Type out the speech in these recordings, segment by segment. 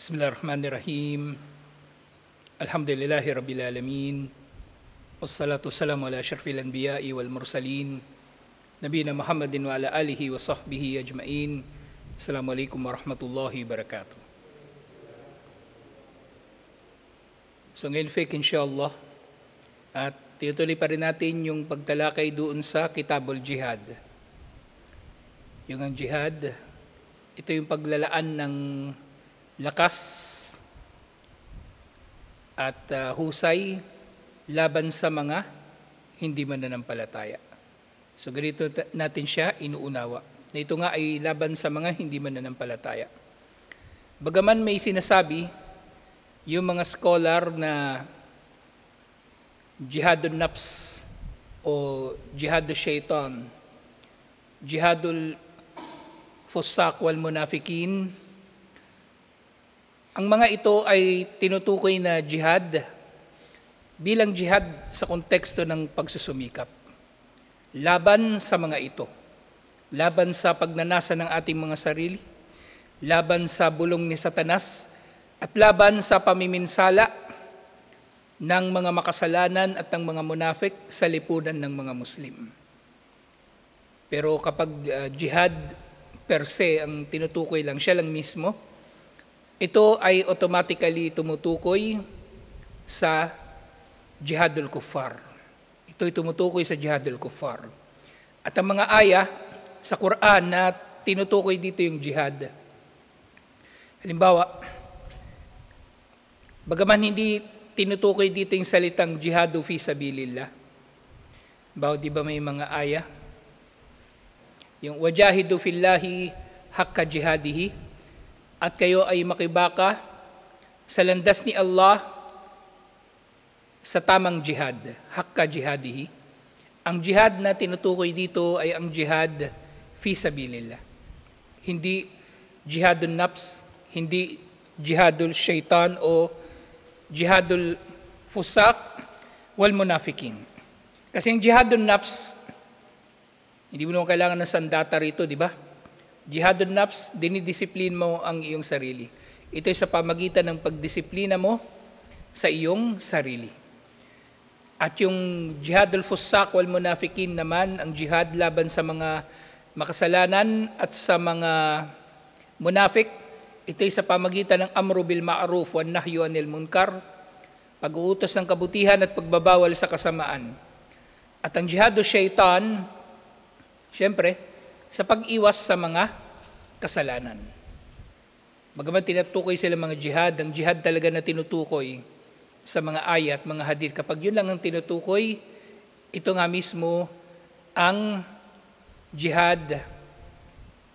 Bismillahirrahmanirrahim. Alhamdulillahi Rabbil Alamin. Wassalatu wassalamu ala asyrafil anbiya'i wal mursalin. Nabiyina Muhammadin wa ala alihi wa sahbihi ajma'in. Assalamualaikum warahmatullahi wabarakatuh. So ngayon insyaAllah, at tinutuloy pa rin natin yung pagtalakay doon sa Kitabul Jihad. Yung ang jihad, ito yung paglalaan ng lakas at husay laban sa mga hindi mananampalataya. So ganito natin siya inuunawa. Na ito nga ay laban sa mga hindi mananampalataya. Bagaman may sinasabi yung mga scholar na jihadun nafs o jihadul shaitan, jihadul fusaq wal munafikin, ang mga ito ay tinutukoy na jihad bilang jihad sa konteksto ng pagsusumikap. Laban sa mga ito. Laban sa pagnanasa ng ating mga sarili, laban sa bulong ni Satanas, at laban sa pamiminsala ng mga makasalanan at ng mga munafik sa lipunan ng mga Muslim. Pero kapag jihad per se ang tinutukoy lang, siya lang mismo, ito ay automatically tumutukoy sa jihadul kuffar. Ito ay tumutukoy sa jihadul kuffar. At ang mga aya sa Quran na tinutukoy dito yung jihad. Halimbawa, bagaman hindi tinutukoy dito yung salitang jihadu fi sabilillah. Di ba may mga aya? Yung wajahidu fillahi haqqa jihadihi, at kayo ay makibaka sa landas ni Allah sa tamang jihad, haqqa jihadihi. Ang jihad na tinutukoy dito ay ang jihad fi sabilillah. Hindi jihadun nafs, hindi jihadul shaitan o jihadul fusaq wal munafikin. Kasi ang jihadun nafs, hindi mo naman kailangan ng sandata rito, di ba? Jihadun nafs, dinidisiplin mo ang iyong sarili. Ito ay sa pamagitan ng pagdisiplina mo sa iyong sarili. At yung jihadul fusaq wal munafikin naman, ang jihad laban sa mga makasalanan at sa mga munafik, ito ay sa pamagitan ng amru bil ma'ruf wan nahyu anil munkar, pag-uutos ng kabutihan at pagbabawal sa kasamaan. At ang jihadul shaitan, siyempre, sa pag-iwas sa mga kasalanan. Bagaman tinutukoy sila mga jihad, ang jihad talaga na tinutukoy sa mga ayat, mga hadith, kapag yun lang ang tinutukoy, ito nga mismo ang jihad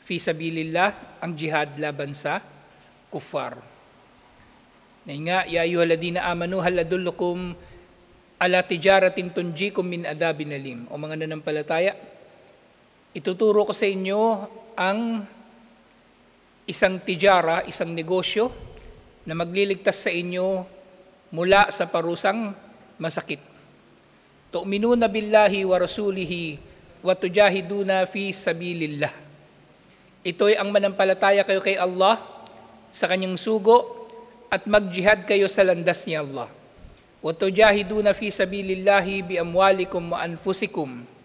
fi sabilillah, ang jihad laban sa kuffar. Ngayon nga, ya ayyuhalladhina amanu hal adullukum ala tijaratin tunjikum min adabin alim. O mga nanampalataya, ituturo ko sa inyo ang isang tijara, isang negosyo na magliligtas sa inyo mula sa parusang masakit. Tu'minuna billahi wa rasulihi wa tujahiduna fi sabilillah. Ito'y ang manampalataya kayo kay Allah sa kanyang sugo at magjihad kayo sa landas ni Allah. Wa tujahiduna fi sabilillahi bi amwalikum wa anfusikum,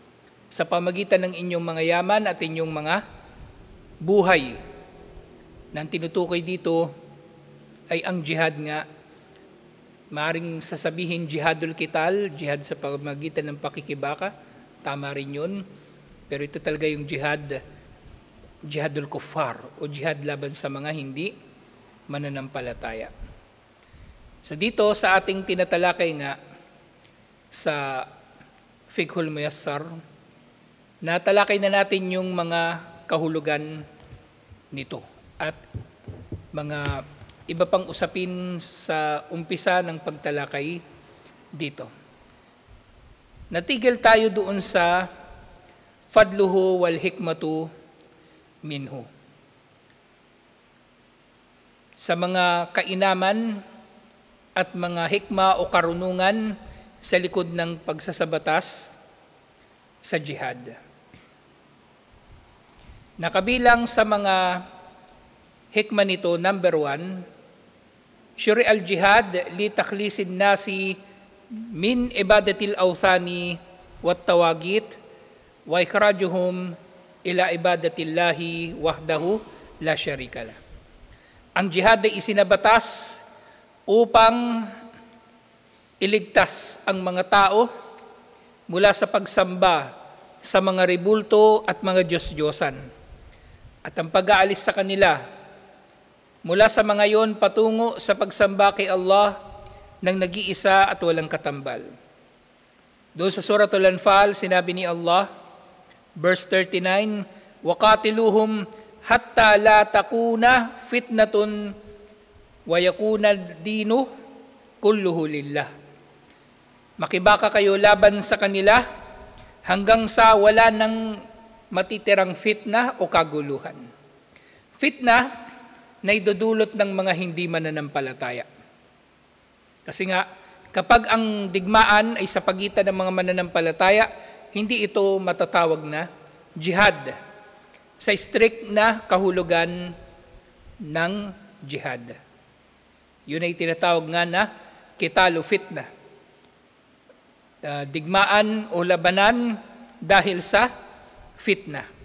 sa pamagitan ng inyong mga yaman at inyong mga buhay. Nang tinutukoy dito ay ang jihad nga. Maaring sasabihin jihadul qital, jihad sa pamagitan ng pakikibaka, tama rin yun. Pero ito talaga yung jihad, jihadul kuffar o jihad laban sa mga hindi mananampalataya. So dito sa ating tinatalakay nga sa Fiqhul Muyassar, natalakay na natin yung mga kahulugan nito at mga iba pang usapin sa umpisa ng pagtalakay dito. Natigil tayo doon sa fadluhu wal hikmatu minhu. Sa mga kainaman at mga hikma o karunungan sa likod ng pagsasabatas sa jihad. Nakabilang sa mga hikma nito, number 1, syuri al-jihad li takhlisin nasi min ibadatil awthani wat tawagit wa ikhrajuhum ila ibadatillahi wahdahu la syarika lah. Ang jihad ay isinabatas upang iligtas ang mga tao mula sa pagsamba sa mga rebulto at mga Diyos-Diyosan at ang pag-aalis sa kanila mula sa mga yon patungo sa pagsamba kay Allah ng nag-iisa at walang katambal. Doon sa Suratul Anfal, sinabi ni Allah, verse 39, وَقَاتِلُوهُمْ حَتَّى لَا تَكُونَ فِتْنَةٌ وَيَكُونَ الدِّينُ كُلُّهُ لِلَّهِ. Makibaka kayo laban sa kanila hanggang sa wala ng matitirang fitna o kaguluhan. Fitna na idudulot ng mga hindi mananampalataya. Kasi nga, kapag ang digmaan ay sa pagitan ng mga mananampalataya, hindi ito matatawag na jihad sa strict na kahulugan ng jihad. Yun ay tinatawag nga na qitalu fitna. Digmaan o labanan dahil sa fitna.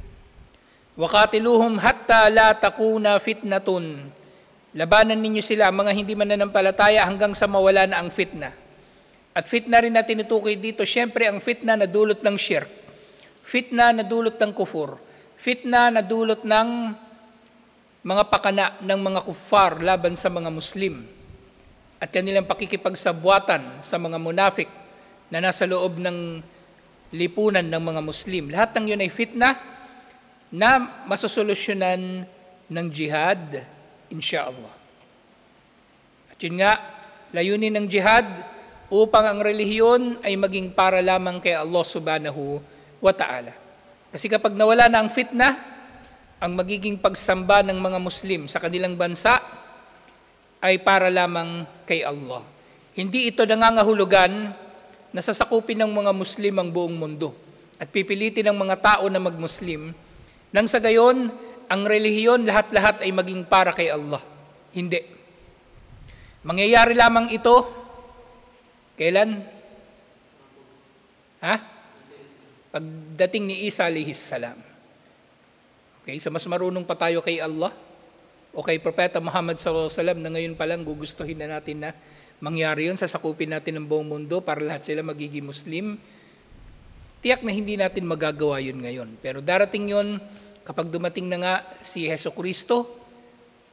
وَقَاتِلُوهُمْ حَتَّى لَا تَكُونَ فِتْنَةٌ. Labanan ninyo sila, mga hindi mananampalataya, hanggang sa mawala na ang fitna. At fitna rin na tinutukoy dito, syempre ang fitna na dulot ng shirk, fitna na dulot ng kufur, fitna na dulot ng mga pakana ng mga kuffar laban sa mga Muslim at kanilang pakikipagsabwatan sa mga munafik na nasa loob ng lipunan ng mga Muslim. Lahat ng yun ay fitna na masosolusyonan ng jihad, insyaallah. At yun nga, layunin ng jihad upang ang relihiyon ay maging para lamang kay Allah subhanahu wa ta'ala. Kasi kapag nawala na ang fitna, ang magiging pagsamba ng mga Muslim sa kanilang bansa ay para lamang kay Allah. Hindi ito nangangahulugan na sasakupin ng mga Muslim ang buong mundo at pipilitin ng mga tao na mag-Muslim nang sa gayon, ang relihiyon lahat-lahat ay maging para kay Allah. Hindi. Mangyayari lamang ito, kailan? Pagdating ni Isa alayhis salam. Okay, so mas marunong pa tayo kay Allah o kay Propeta Muhammad sallallahu alaihi wasallam na ngayon pa lang gugustuhin na natin na mangyari yun, sasakupin natin ang buong mundo para lahat sila magiging Muslim. Tiyak na hindi natin magagawa yun ngayon. Pero darating yun kapag dumating na nga si Jesucristo,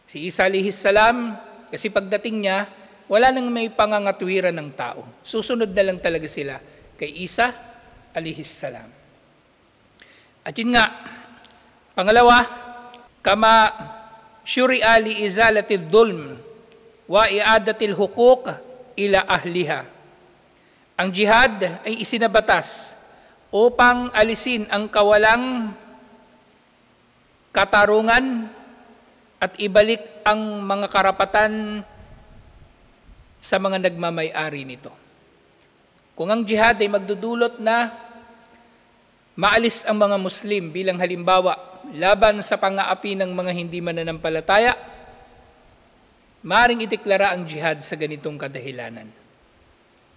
si Isa alayhis salam, kasi pagdating niya, wala nang may pangangatwiran ng tao. Susunod na lang talaga sila kay Isa alayhis salam. At yun nga, pangalawa, kama syuri'a li izalatid dhulm wa i'adatil huquq ila ahliha. Ang jihad ay isinabatas upang alisin ang kawalang katarungan at ibalik ang mga karapatan sa mga nagmamay-ari nito. Kung ang jihad ay magdudulot na maalis ang mga Muslim bilang halimbawa laban sa pang-aapi ng mga hindi mananampalataya, maaaring ideklara ang jihad sa ganitong kadahilanan.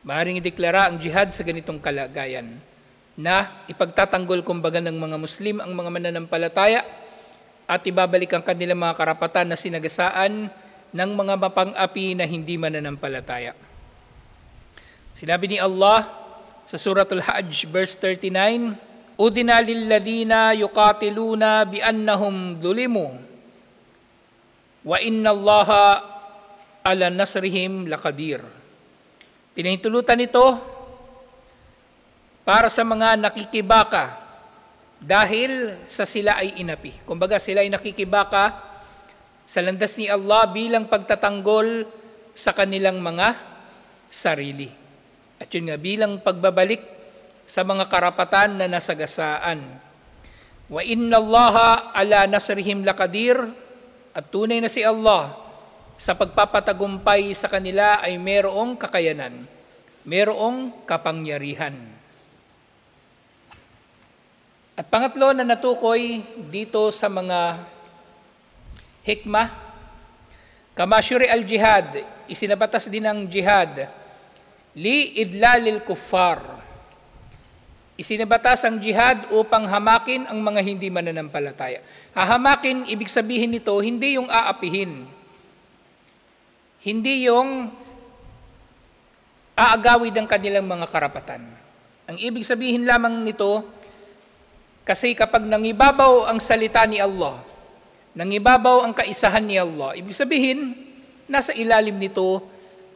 Maaaring ideklara ang jihad sa ganitong kalagayan na ipagtatanggol kumbaga ng mga Muslim ang mga mananampalataya at ibabalik ang kanilang mga karapatan na sinagasaan ng mga mapang-api na hindi mananampalataya. Sinabi ni Allah sa Suratul Hajj, verse 39, Udina lilladina yuqatiluna bi annahum dhulimu wa inna Allaha ala nasrihim laqadir. Pinahintulutan ito para sa mga nakikibaka dahil sa sila ay inapi. Kumbaga sila ay nakikibaka sa landas ni Allah bilang pagtatanggol sa kanilang mga sarili. At yun nga, bilang pagbabalik sa mga karapatan na nasagasaan. Wa inna Allaha ala nasrihim laqadir, at tunay na si Allah sa pagpapatagumpay sa kanila ay mayroong kakayanan, mayroong kapangyarihan. At pangatlo na natukoy dito sa mga hikmah Kama syuri al-jihad, isinabatas din ang jihad, li idlalil kuffar. Isinabatas ang jihad upang hamakin ang mga hindi mananampalataya. Hahamakin, ibig sabihin nito, hindi yung aapihin. Hindi yung aagawid ang kanilang mga karapatan. Ang ibig sabihin lamang nito, kasi kapag nangibabaw ang salita ni Allah, nangibabaw ang kaisahan ni Allah, ibig sabihin, nasa ilalim nito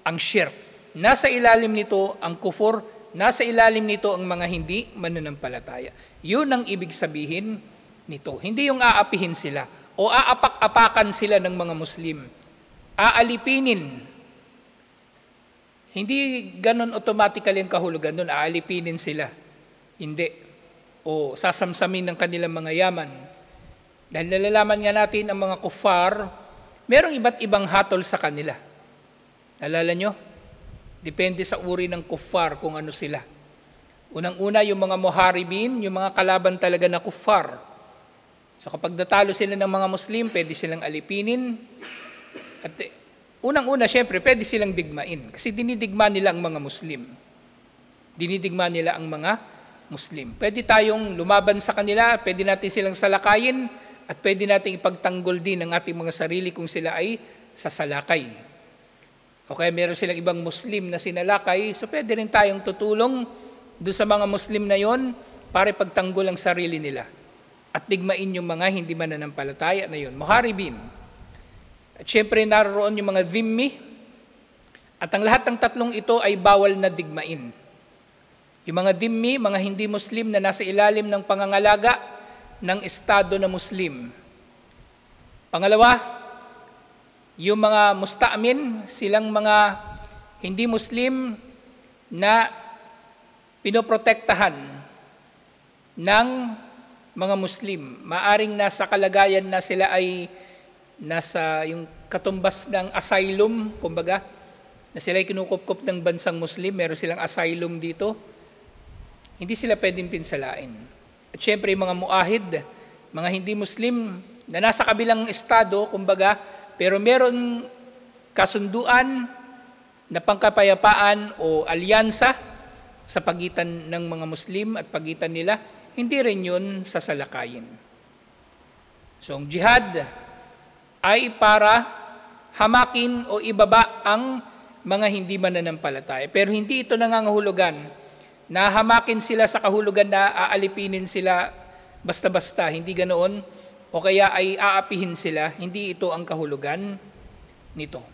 ang shirk. Nasa ilalim nito ang kufur. Nasa ilalim nito ang mga hindi mananampalataya. Yun ang ibig sabihin nito. Hindi yung aapihin sila o aapak-apakan sila ng mga Muslim. Aalipinin. Hindi ganun automatically ang kahulugan doon, aalipinin sila. Hindi. O sasamsamin ng kanilang mga yaman. Dahil nalalaman nga natin ang mga kuffar, merong iba't ibang hatol sa kanila. Nalala nyo? Depende sa uri ng kuffar kung ano sila. Unang-una, yung mga muharibin, yung mga kalaban talaga na kuffar. So kapag natalo sila ng mga Muslim, pwede silang alipinin. At unang-una, syempre, pwede silang digmain. Kasi dinidigma nila ang mga Muslim. Dinidigma nila ang mga Muslim. Pwede tayong lumaban sa kanila, pwede natin silang salakayin, at pwede natin ipagtanggol din ang ating mga sarili kung sila ay sasalakay. O kaya meron silang ibang Muslim na sinalakay, so pwede rin tayong tutulong doon sa mga Muslim na yon para ipagtanggol ang sarili nila. At digmain yung mga hindi mananampalataya na yon, muharibin. At syempre naroon yung mga dhimmi, at ang lahat ng tatlong ito ay bawal na digmain. Yung mga dhimmi, mga hindi Muslim na nasa ilalim ng pangangalaga ng estado na Muslim. Pangalawa, yung mga musta'min, silang mga hindi Muslim na pinoprotektahan ng mga Muslim. Maaring nasa kalagayan na sila ay nasa yung katumbas ng asylum, kumbaga, na sila ay kinukupkup ng bansang Muslim, meron silang asylum dito. Hindi sila pwedeng pinsalain. At syempre, mga muahid, mga hindi Muslim na nasa kabilang estado, kumbaga, pero meron kasunduan na pangkapayapaan o alyansa sa pagitan ng mga Muslim at pagitan nila, hindi rin yun sasalakayin. So, ang jihad ay para hamakin o ibaba ang mga hindi mananampalataya. Pero hindi ito nangangahulugan na hamakin sila sa kahulugan na aalipinin sila basta-basta, hindi ganoon. O kaya ay aapihin sila, hindi ito ang kahulugan nito.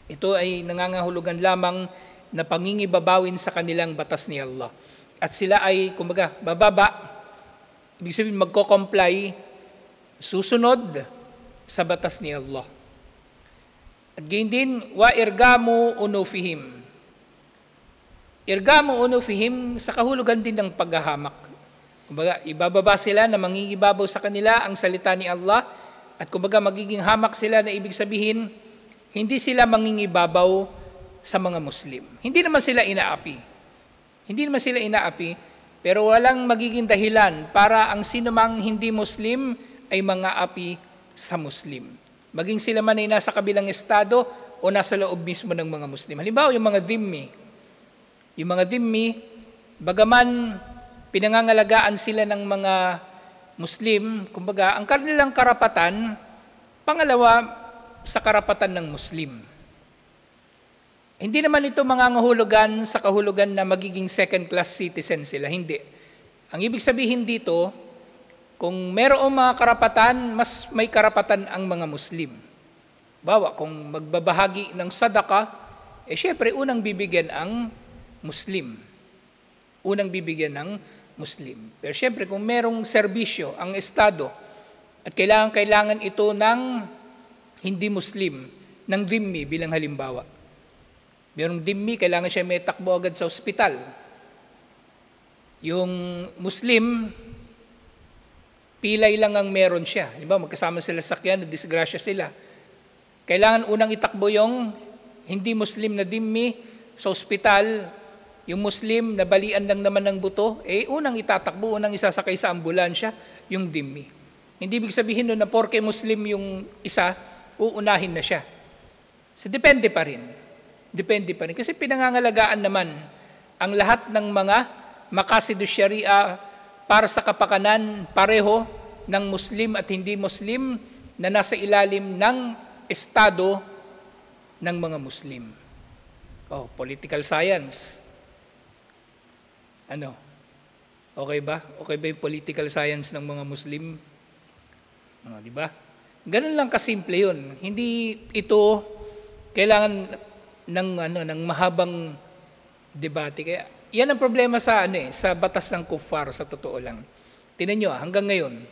Ito ay nangangahulugan lamang na pangingibabawin sa kanilang batas ni Allah. At sila ay, kumbaga, bababa, ibig sabihin magko-comply, susunod sa batas ni Allah. At gayon din, wa irgamu unufihim. Irgamu unufihim sa kahulugan din ng paghahamak. Kumbaga, ibababa sila na mangingibabaw sa kanila ang salita ni Allah at kumbaga magiging hamak sila na ibig sabihin, hindi sila mangingibabaw sa mga Muslim. Hindi naman sila inaapi. Hindi naman sila inaapi, pero walang magiging dahilan para ang sinumang hindi Muslim ay mga api sa Muslim. Maging sila man ay nasa kabilang estado o nasa loob mismo ng mga Muslim. Halimbawa, yung mga dhimmi. Yung mga dhimmi, bagaman pinangangalagaan sila ng mga Muslim, kumbaga, ang kanilang karapatan, pangalawa, sa karapatan ng Muslim. Hindi naman ito mangangahulugan sa kahulugan na magiging second-class citizen sila, hindi. Ang ibig sabihin dito, kung mayroong mga karapatan, mas may karapatan ang mga Muslim. Bawa, kung magbabahagi ng sadaka, syempre, unang bibigyan ang Muslim. Unang bibigyan ng Muslim. Pero syempre, kung merong serbisyo ang Estado at kailangan ito ng hindi Muslim, ng dhimmi bilang halimbawa. Merong dhimmi, kailangan siya may takbo agad sa ospital. Yung Muslim, pilay lang ang meron siya. Halimbawa, magkasama sila sa sakyan, disgrasya sila. Kailangan unang itakbo yung hindi Muslim na dhimmi sa ospital. Yung Muslim na balian lang naman ng buto, unang itatakbo, unang isasakay sa ambulansya, yung dhimmi. Hindi ibig sabihin nun na porke Muslim yung isa, uunahin na siya. So depende pa rin. Depende pa rin. Kasi pinangangalagaan naman ang lahat ng mga makasidu sharia para sa kapakanan pareho ng Muslim at hindi Muslim na nasa ilalim ng estado ng mga Muslim. Political science. Ano? Okay ba? Okay ba yung political science ng mga Muslim? Di ba? Ganun lang kasimple yun. Hindi ito kailangan ng mahabang debate. Kaya yan ang problema sa sa batas ng kuffar sa totoo lang. Tingnan niyo hanggang ngayon,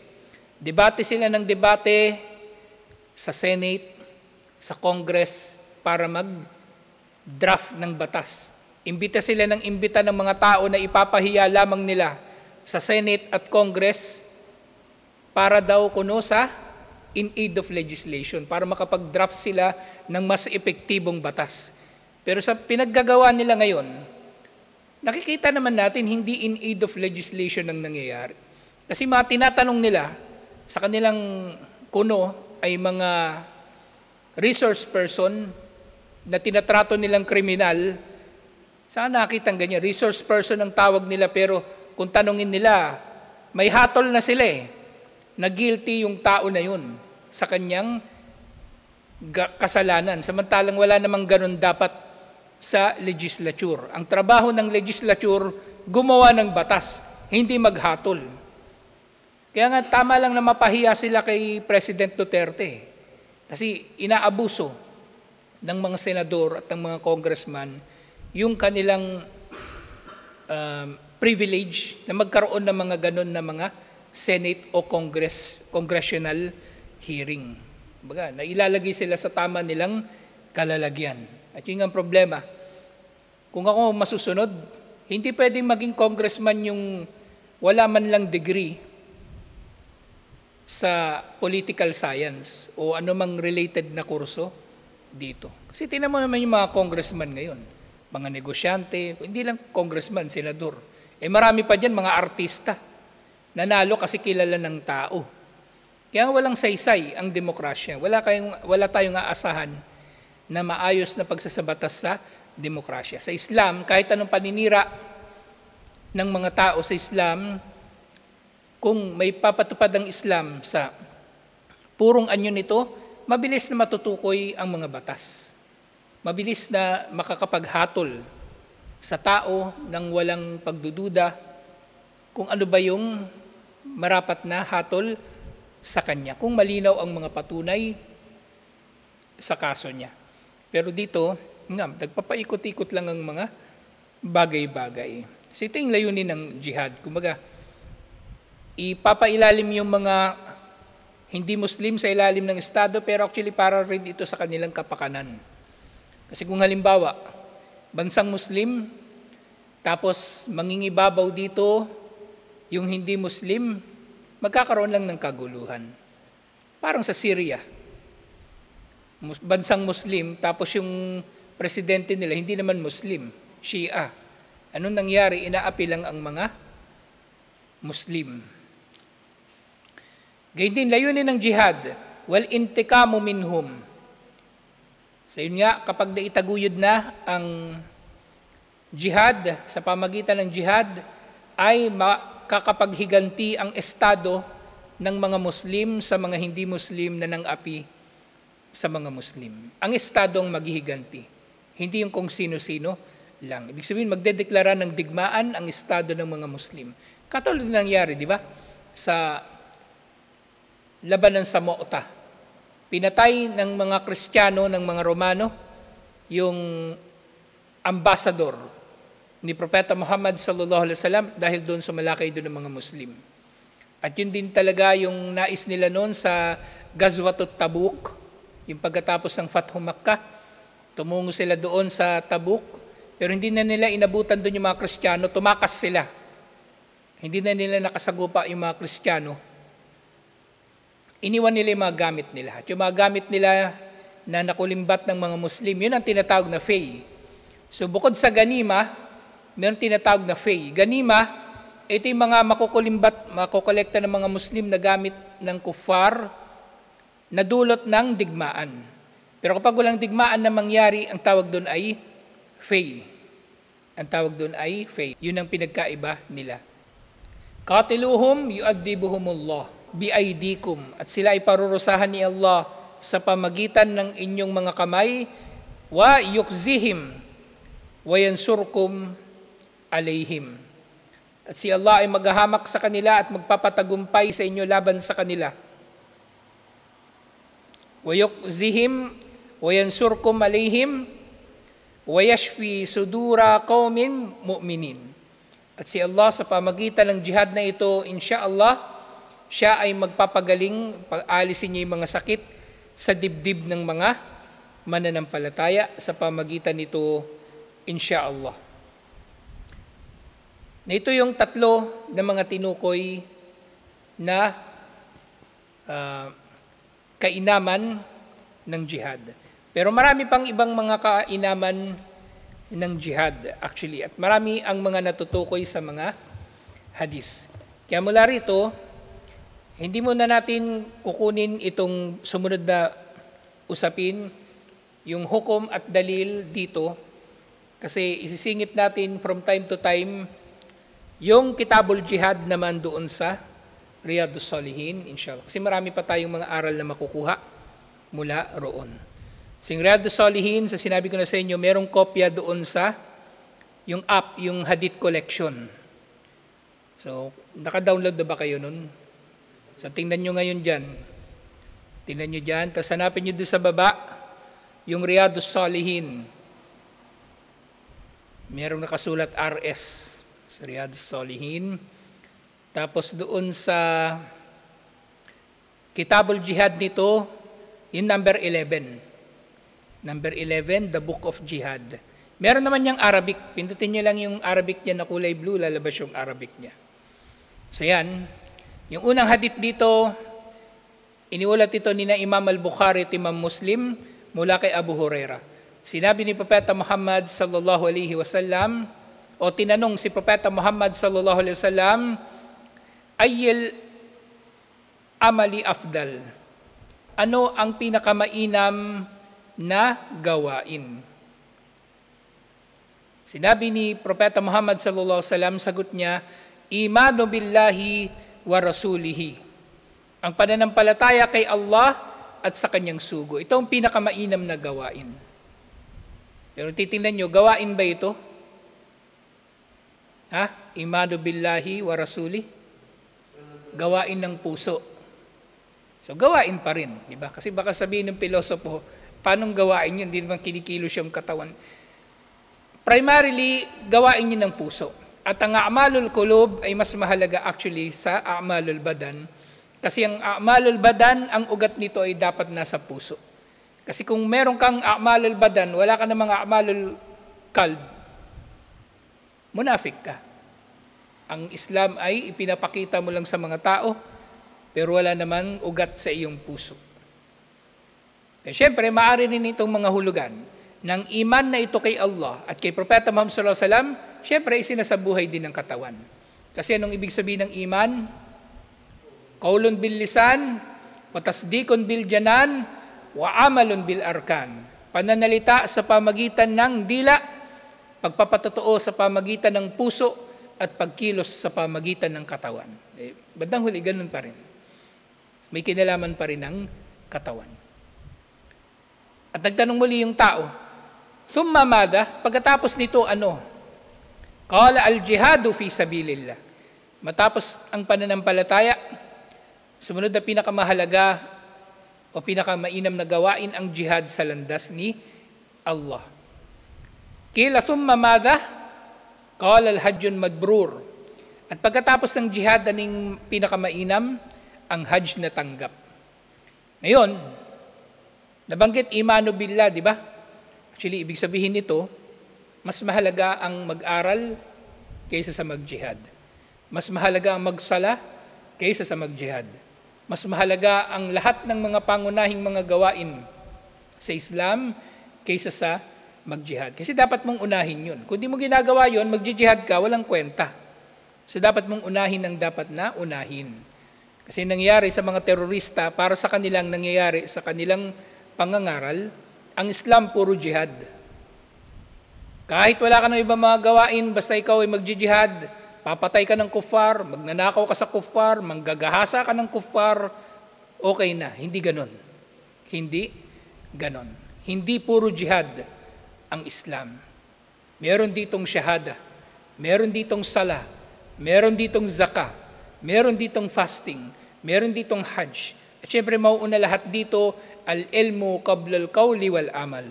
debate sila ng debate sa Senate, sa Congress para mag-draft ng batas. Imbita sila ng imbita ng mga tao na ipapahiya lamang nila sa Senate at Congress para daw kuno sa in aid of legislation, para makapag-draft sila ng mas epektibong batas. Pero sa pinaggagawa nila ngayon, nakikita naman natin hindi in aid of legislation ang nangyayari. Kasi mga tinatanong nila sa kanilang kuno ay mga resource person na tinatrato nilang kriminal. Saan nakita ganyan? Resource person ang tawag nila, pero kung tanongin nila, may hatol na sila na guilty yung tao na yun sa kanyang kasalanan. Samantalang wala namang ganun dapat sa legislature. Ang trabaho ng legislature, gumawa ng batas, hindi maghatol. Kaya nga tama lang na mapahiya sila kay President Duterte. Kasi inaabuso ng mga senador at ng mga congressman yung kanilang privilege na magkaroon ng mga ganun na mga Senate o congressional hearing. Baga, nailalagay sila sa tama nilang kalalagyan. At yun ang problema. Kung ako masusunod, hindi pwedeng maging congressman yung wala man lang degree sa political science o anumang related na kurso dito. Kasi tingnan mo naman yung mga congressman ngayon, mga negosyante, hindi lang congressman, senador. Marami pa dyan mga artista, nanalo kasi kilala ng tao. Kaya walang saysay ang demokrasya. Wala tayong aasahan na maayos na pagsasabatas sa demokrasya. Sa Islam, kahit anong paninira ng mga tao sa Islam, kung may papatupad ang Islam sa purong anyo nito, mabilis na matutukoy ang mga batas. Mabilis na makakapaghatol sa tao nang walang pagdududa kung ano ba yung marapat na hatol sa kanya, kung malinaw ang mga patunay sa kaso niya. Pero dito, nagpapaikot-ikot lang ang mga bagay-bagay. So ito yung layunin ng jihad. Kumbaga, ipapailalim yung mga hindi Muslim sa ilalim ng Estado, pero actually para rin ito sa kanilang kapakanan. Kasi kung halimbawa, bansang Muslim, tapos mangingibabaw dito yung hindi Muslim, magkakaroon lang ng kaguluhan. Parang sa Syria, bansang Muslim, tapos yung presidente nila, hindi naman Muslim, Shia. Anong nangyari? Inaapi lang ang mga Muslim. Gayun din, layunin ng jihad, wal intikamu minhum. So yun nga, kapag naitaguyod na ang jihad, sa pamagitan ng jihad, ay makakapaghiganti ang estado ng mga Muslim sa mga hindi Muslim na nang-api sa mga Muslim. Ang estado ang maghihiganti, hindi yung kung sino-sino lang. Ibig sabihin, magdedeklara ng digmaan ang estado ng mga Muslim. Katulad ng nangyari, di ba? Sa labanan sa Mu'tah. Pinatay ng mga Kristiyano, ng mga Romano, yung ambassador ni Propeta Muhammad sallallahu alaihi wasallam dahil doon sumalakay doon ng mga Muslim. At yun din talaga yung nais nila noon sa Ghazwatut Tabuk, yung pagkatapos ng Fathu Makkah, tumungo sila doon sa Tabuk, pero hindi na nila inabutan doon yung mga Kristiyano, tumakas sila. Hindi na nila nakasagupa yung mga Kristiyano. Iniwan nila yung mga gamit nila. At yung mga gamit nila na nakulimbat ng mga Muslim, yun ang tinatawag na fay. So bukod sa ganima, mayroon tinatawag na fay. Ganima, ito yung mga makukolekta ng mga Muslim na gamit ng kuffar na dulot ng digmaan. Pero kapag walang digmaan na mangyari, ang tawag doon ay fay. Ang tawag doon ay fay. Yun ang pinagkaiba nila. Qatiluhum yu'adibuhumullah biaydikum. At sila ay parurusahan ni Allah sa pamagitan ng inyong mga kamay, wa yukzihim wa yansurkum alayhim. At si Allah ay maghahamak sa kanila at magpapatagumpay sa inyo laban sa kanila. Wa yukzihim wa yansurkum alayhim wa yashfi sudura qaumin mu'minin. At si Allah sa pamagitan ng jihad na ito, insyaallah, siya ay magpapagaling, pag-alisin niya yung mga sakit sa dibdib ng mga mananampalataya sa pamagitan nito, insyaallah. Na ito yung tatlo na mga tinukoy na kainaman ng jihad. Pero marami pang ibang mga kainaman ng jihad actually, at marami ang mga natutukoy sa mga hadith. Kaya mula rito, hindi muna natin kukunin itong sumunod na usapin, yung hukom at dalil dito, kasi isisingit natin from time to time yung Kitabul Jihad naman doon sa Riyadus Salihin, inshallah. Kasi marami pa tayong mga aral na makukuha mula roon. Sing Riyadus Salihin, sa sinabi ko na sa inyo, merong kopya doon sa yung app, yung Hadith Collection. So, naka-download na ba kayo nun? So, tingnan nyo ngayon dyan. Tingnan nyo dyan. Tapos hanapin nyo doon sa baba, yung Riyadus Salihin. Merong nakasulat RS. Sa Riyadus Salihin. Tapos doon sa Kitabul Jihad nito, yung number 11. Number 11, the Book of Jihad. Meron naman niyang Arabic. Pindutin niyo lang yung Arabic niya na kulay blue, lalabas yung Arabic niya. So yan. Yung unang hadith dito, iniulat ito ni na Imam al-Bukhari at Imam Muslim mula kay Abu Huraira. Sinabi ni Propeta Muhammad sallallahu alaihi wasallam, o tinanong si Propeta Muhammad sallallahu alaihi wasallam, ayyil amali afdal? Ano ang pinakamainam na gawain? Sinabi ni Propeta Muhammad sallallahu alaihi wasallam, sagot niya, imanu billahi wa rasulihi. Ang pananampalataya kay Allah at sa kanyang sugo. Ito ang pinakamainam na gawain. Pero titingnan nyo, gawain ba ito? Imanu billahi wa rasuli. Gawain ng puso. So gawain pa rin, di ba? Kasi baka sabihin ng pilosopo, paanong gawain yun? Hindi naman kinikilos yung katawan. Primarily, gawain yun ng puso. At ang a'malul qulub ay mas mahalaga actually sa a'malul badan. Kasi ang a'malul badan, ang ugat nito ay dapat nasa puso. Kasi kung meron kang a'malul badan, wala ka namang a'malul qalb, munafik ka. Ang Islam ay ipinapakita mo lang sa mga tao, pero wala naman ugat sa iyong puso. Eh, siyempre, maaari rin itong mga hulugan ng iman na ito kay Allah at kay Propeta Muhammad sallallahu alaihi wasallam, siyempre, isinasabuhay din ng katawan. Kasi anong ibig sabihin ng iman? Qaulun bil lisan, wa tasdikun bil janan, wa amalun bil arkan. Pananalita sa pamagitan ng dila, pagpapatotoo sa pamagitan ng puso, at pagkilos sa pamagitan ng katawan. Bandang huli, ganun pa rin. May kinalaman pa rin ng katawan. At nagtanong muli yung tao, thumma mada, pagkatapos nito ano? Qala al-jihadu fi sabilillah. Matapos ang pananampalataya, sumunod na pinakamahalaga o pinakamainam na gawain ang jihad sa landas ni Allah. Kila thumma mada? Qala al-hajjun madbrur. At pagkatapos ng jihad, aning pinakamainam? Ang hajj na tanggap. Ngayon, nabanggit imanu billah, di ba? Actually, ibig sabihin nito, mas mahalaga ang mag-aral kaysa sa mag-jihad. Mas mahalaga ang magsala kaysa sa mag-jihad. Mas mahalaga ang lahat ng mga pangunahing mga gawain sa Islam kaysa sa mag-jihad. Kasi dapat mong unahin yun. Kung di mo ginagawa yun, mag-jihad ka, walang kwenta. So dapat mong unahin ang dapat na unahin. Kasi nangyayari sa mga terorista, para sa kanilang nangyayari sa kanilang pangangaral, Ang Islam, puro jihad. Kahit wala ka ng ibang mga gawain, basta ikaw ay magjihad, papatay ka ng kuffar, magnanakaw ka sa kuffar, manggagahasa ka ng kuffar, okay na. Hindi ganon. Hindi ganon. Hindi puro jihad ang Islam. Meron ditong shahada, meron ditong sala, meron ditong zaka, meron ditong fasting, meron ditong hajj. At syempre mauuna lahat dito, al-ilmu qabla al-qawli wal-amal.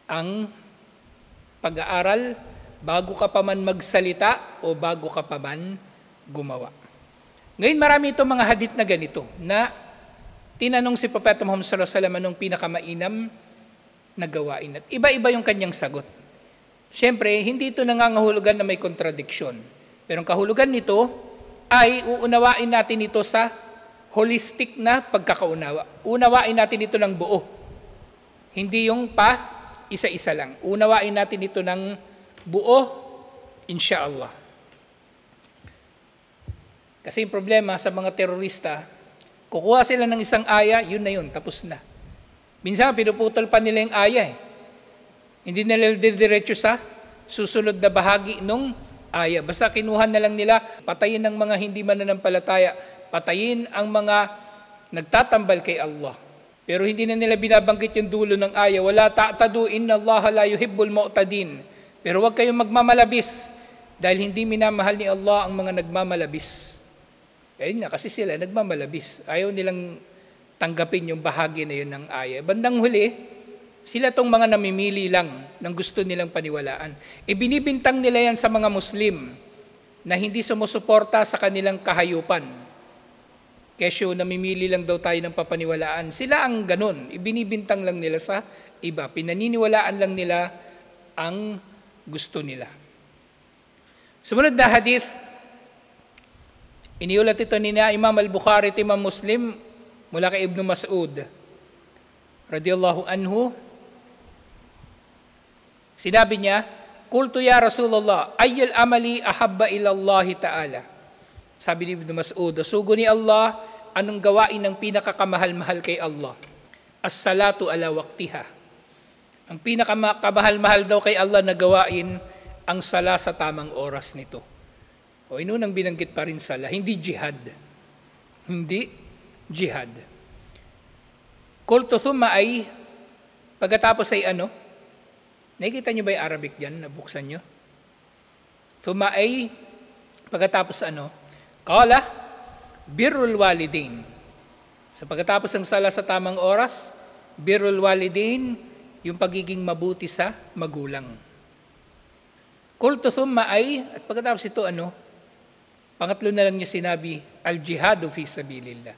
Ang pag-aaral bago ka pa man magsalita o bago ka pa man gumawa. Ngayon marami itong mga hadith na ganito na tinanong si Propeta Muhammad sallallahu alaihi wasallam anong pinakamainam na gawain. At iba-iba yung kanyang sagot. Siyempre, hindi ito nangangahulugan na may kontradiksyon. Pero ang kahulugan nito ay uunawain natin ito sa holistic na pagkakaunawa. Unawain natin ito ng buo. Hindi yung isa-isa lang. Unawain natin ito ng buo, insyaallah. Kasi yung problema sa mga terorista, kukuha sila ng isang aya, yun na yun, tapos na. Minsan, pinuputol pa nila yung aya eh. Hindi nila diretso sa susunod na bahagi nung aya. Basta kinuha na lang nila, patayin ang mga hindi mananampalataya, patayin ang mga nagtatambal kay Allah. Pero hindi na nila binabanggit yung dulo ng aya, wala ta'tadu inna Allah la yuhibbul mu'tadin. Pero huwag kayong magmamalabis dahil hindi minamahal ni Allah ang mga nagmamalabis. Ayun nga, kasi sila nagmamalabis. Ayaw nilang tanggapin yung bahagi na yun ng aya. Bandang huli, sila tong mga namimili lang ng gusto nilang paniwalaan. Binibintang nila yan sa mga Muslim na hindi sumusuporta sa kanilang kahayupan. Kesyo namimili lang daw tayo ng papaniwalaan. Sila ang ganun. Ibinibintang lang nila sa iba. Pinaniniwalaan lang nila ang gusto nila. Sumunod na hadith, iniulat ito ni Imam al-Bukhari at Imam Muslim mula kay Ibn Mas'ud radiyallahu anhu. Sinabi niya, "Qultu ya Rasulullah, ayyul amali ahabba ila Allah ta'ala?" Sabi ni Ibn Mas'ud, sugo ni Allah, anong gawain ng pinakakamahal-mahal kay Allah? As-salatu ala waqtiha. Ang pinakakamahal-mahal daw kay Allah na gawain, ang sala sa tamang oras nito. O inunang binanggit pa rin sala, hindi jihad. Hindi jihad. Qultu thumma ay, pagkatapos ay ano? Nakikita niyo ba yung Arabic dyan? Nabuksan niyo? Thumma ay, pagkatapos ano? Qala, birrul walidain. So pagkatapos ng sala sa tamang oras, birrul walidain, yung pagiging mabuti sa magulang. Qultu thumma ay, at pagkatapos ito ano? Pangatlo na lang niya sinabi, al-jihadu fi sabilillah.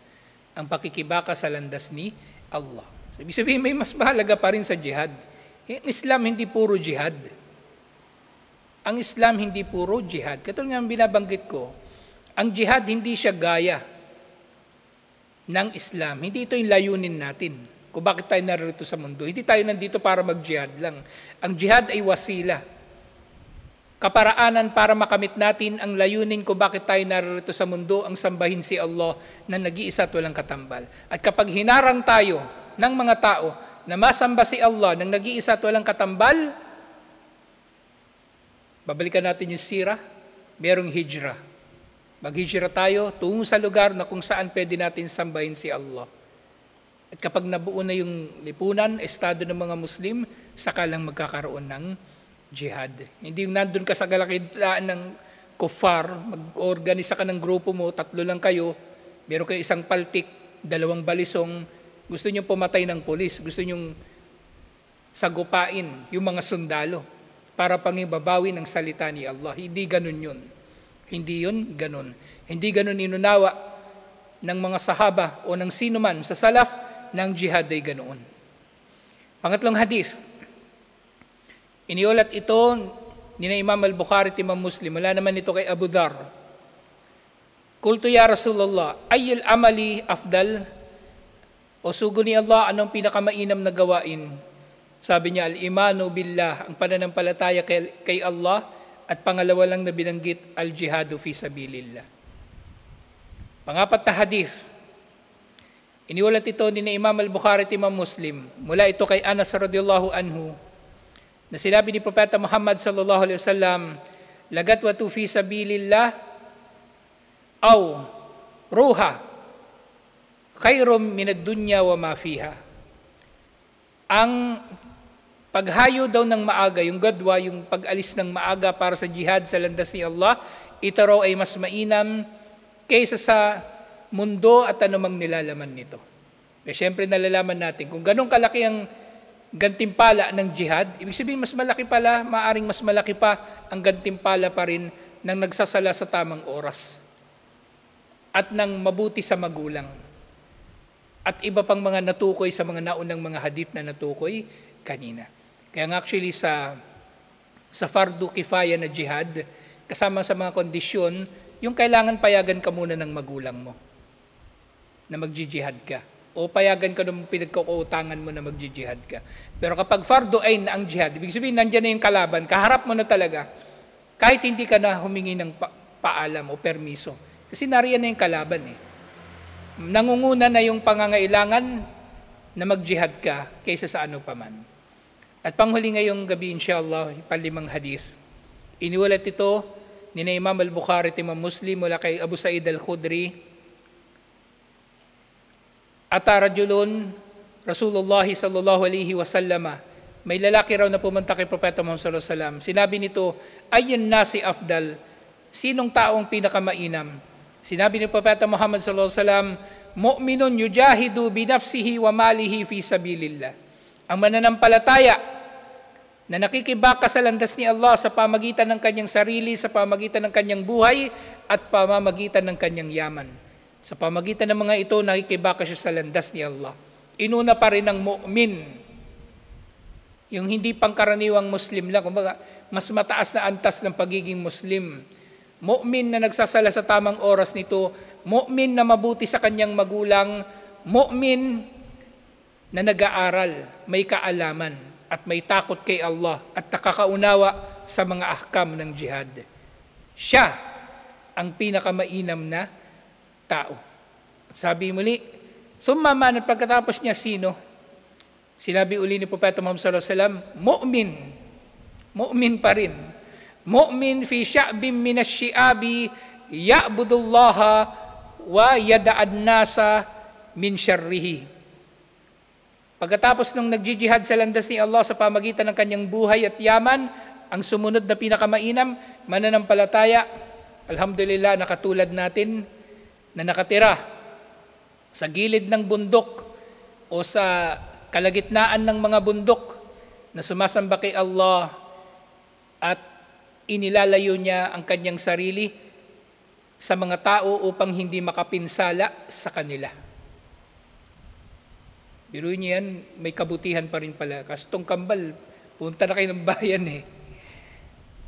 Ang pakikibaka sa landas ni Allah. So, ibig sabihin, may mas mahalaga pa rin sa jihad. Ang Islam hindi puro jihad. Ang Islam hindi puro jihad. Katulad nga ang binabanggit ko, ang jihad hindi siya gaya ng Islam. Hindi ito yung layunin natin. Kung bakit tayo narito sa mundo. Hindi tayo nandito para mag-jihad lang. Ang jihad ay wasila. Kaparaanan para makamit natin ang layunin kung bakit tayo narito sa mundo, ang sambahin si Allah na nag-iisa at walang katambal. At kapag hinarang tayo ng mga tao na masamba si Allah ng nag-iisa at walang katambal, babalikan natin yung sirah, merong hijrah. Mag-hijrah tayo tungo sa lugar na kung saan pwede natin sambahin si Allah. At kapag nabuo na yung lipunan, estado ng mga Muslim, saka lang magkakaroon ng jihad. Hindi yung nandun ka sa galakidlaan ng kuffar, mag-organisa ka ng grupo mo, 3 lang kayo, meron kayo isang paltik, 2 balisong, gusto nyo pumatay ng pulis, gusto nyo sagupain yung mga sundalo para pangibabawi ng salita ni Allah. Hindi ganun yun. Hindi yun ganun. Hindi ganun inunawa ng mga sahaba o ng sino man sa salaf ng jihad ay ganoon. Pangatlong hadith, iniulat ito ni Imam al-Bukhari at Imam Muslim. Wala naman ito kay Abu Dhar. Qultu ya Rasulullah, ayyul amali afdal? O sugo ni Allah, anong pinakamainam na gawain? Sabi niya, al-imanu billah, ang pananampalataya kay Allah, at pangalawa lang na binanggit, al-jihadu fi sabilillah. Pangapat na hadith, Iniwalat ito ni Imam al-Bukhari at Imam Muslim. Mula ito kay Anas radhiyallahu anhu na sinabi ni Propeta Muhammad sallallahu alaihi wasallam, lagatwatu fi sabilillah aw ruha khairum min ad-dunya wa ma fiha. Ang paghayo daw ng maaga, yung gadwa, yung pag-alis ng maaga para sa jihad sa landas ni Allah, ito raw ay mas mainam kaysa sa mundo at anumang nilalaman nito. Kaya syempre nalalaman natin, kung ganun kalaki ang gantimpala ng jihad, ibig sabihin mas malaki pala, maaring mas malaki pa ang gantimpala pa rin ng nagsasala sa tamang oras at ng mabuti sa magulang. At iba pang mga natukoy sa mga naunang mga hadith na natukoy kanina. Kaya nga actually sa fardu kifaya na jihad, kasama sa mga kondisyon, yung kailangan payagan ka muna ng magulang mo na magjijihad ka. O payagan ka ng pinagkukutangan mo na magjijihad ka. Pero kapag fardu ain na ang jihad, ibig sabihin nandiyan na yung kalaban, kaharap mo na talaga, kahit hindi ka na humingi ng paalam o permiso. Kasi nariyan na yung kalaban eh. Nangunguna na yung pangangailangan na magjihad ka kaysa sa ano paman. At panghuli ngayong gabi inshallah, palimang hadith. Iniwalat ito ni Imam al-Bukhari at Imam Muslim mula kay Abu Sa'id al-Khudri. Atarajulun Rasulullah sallallahu alaihi wasallam, may lalaki raw na pumunta kay Propeta Muhammad sallallahu alaihi wasallam. Sinabi nito, ayun nasi afdal, sinong taong pinakamainam? Sinabi ni Propeta Muhammad sallallahu alaihi wasallam, mu'minun yujahidu binafsihi wa malihi fi sabilillah. Ang mananampalataya na nakikibaka sa landas ni Allah sa pamagitan ng kanyang sarili, sa pamagitan ng kanyang buhay, at pamamagitan ng kanyang yaman. Sa pamagitan ng mga ito, nakikibaka siya sa landas ni Allah. Inuna pa rin ng mu'min. Yung hindi pangkaraniwang Muslim lang, kumbaga, mas mataas na antas ng pagiging Muslim. Mu'min na nagsasala sa tamang oras nito, mu'min na mabuti sa kanyang magulang, mu'min na nag-aaral, may kaalaman, at may takot kay Allah, at nakakaunawa sa mga ahkam ng jihad. Siya ang pinakamainam na tao. At sabi muli, thumma man, at pagkatapos niya sino? Sinabi uli ni Propeta Muhammad sallallahu alaihi wasallam, mu'min. Mu'min pa rin. Mu'min fi sya'bin minas syi'abi ya'budullaha wa yada'ad nasa min syarrihi. Pagkatapos nung nagjijihad sa landas ni Allah sa pamagitan ng kanyang buhay at yaman, ang sumunod na pinakamainam, mananampalataya, alhamdulillah, nakatulad natin, na nakatira sa gilid ng bundok o sa kalagitnaan ng mga bundok na sumasamba kay Allah at inilalayo niya ang kanyang sarili sa mga tao upang hindi makapinsala sa kanila. Biruin niyo yan, may kabutihan pa rin pala. Kasi itong kambal, punta na kayo ng bayan eh.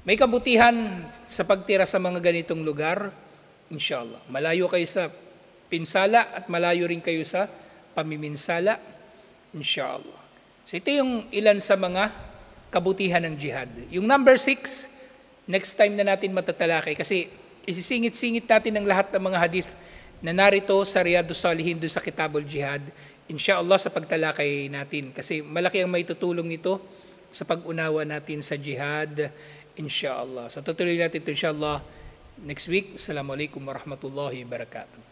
May kabutihan sa pagtira sa mga ganitong lugar, inshallah. Malayo kayo sa pinsala at malayo rin kayo sa pamiminsala, inshallah. So ito yung ilan sa mga kabutihan ng jihad. Yung number 6, next time na natin matatalakay kasi isisingit-singit natin ang lahat ng mga hadith na narito sa Riyadus Salihin doon sa Kitabul Jihad, inshallah sa pagtalakay natin. Kasi malaki ang maitutulong nito sa pag-unawa natin sa jihad, inshallah. So tutuloy natin ito inshallah next week. Assalamualaikum warahmatullahi wabarakatuh.